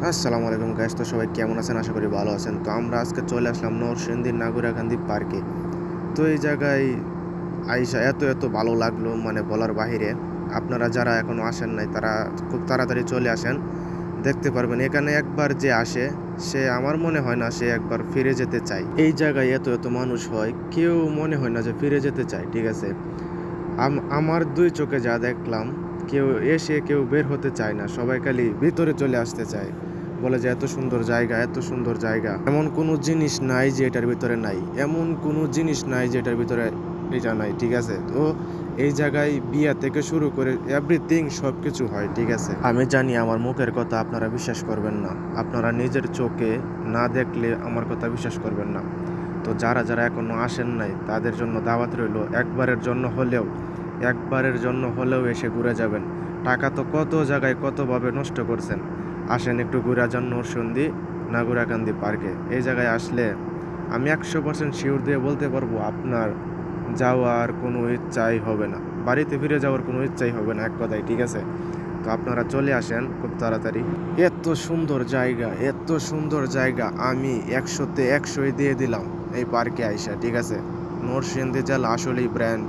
আসসালামু আলাইকুম গাইস, তো সবাই কেমন আছেন? আশা করি ভালো আছেন। তো আমরা আজকে চলে আসলাম নরসিংদীর নাগুরাকান্দি পার্কে। তো এই জায়গায় আইসা এত এত ভালো লাগলো, মানে বলার বাহিরে। আপনারা যারা এখনো আসেন নাই তারা খুব তাড়াতাড়ি চলে আসেন, দেখতে পারবেন। এখানে একবার যে আসে সে আমার মনে হয় না সে একবার ফিরে যেতে চায়। এই জায়গায় এত এত মানুষ হয়, কেউ মনে হয় না যে ফিরে যেতে চায়, ঠিক আছে? আমার দুই চোখে যা দেখলাম, কেউ এসে কেউ বের হতে চায় না, সবাই খালি ভিতরে চলে আসতে চায়। বলে যে এত সুন্দর জায়গা, এত সুন্দর জায়গা, এমন কোনো জিনিস নাই যে এটার ভিতরে নাই, এমন কোনো জিনিস নাই যে এটার ভিতরে এটা নাই, ঠিক আছে? তো এই জায়গায় বিয়া থেকে শুরু করে এভরিথিং সব কিছু হয়, ঠিক আছে? আমি জানি আমার মুখের কথা আপনারা বিশ্বাস করবেন না, আপনারা নিজের চোখে না দেখলে আমার কথা বিশ্বাস করবেন না। তো যারা যারা এখনো আসেন নাই তাদের জন্য দাওয়াত রইল, একবারের জন্য হলেও এসে ঘুরে যাবেন। টাকা তো কত জায়গায় কতভাবে নষ্ট করছেন। আসেন একটু ঘুরে যান নরসিংদী নাগুরাকান্দি পার্কে। এই জায়গায় আসলে আমি 100% শিওর দিয়ে বলতে পারবো আপনার যাওয়ার কোনো ইচ্ছাই হবে না, বাড়িতে ফিরে যাওয়ার কোনো ইচ্ছাই হবে না, এক কথায়, ঠিক আছে? তো আপনারা চলে আসেন খুব তাড়াতাড়ি। এত সুন্দর জায়গা, এত সুন্দর জায়গা, আমি 100-তে 100ই দিয়ে দিলাম এই পার্কে আইসা, ঠিক আছে? নরসিংদী জেলা আসলেই ব্র্যান্ড।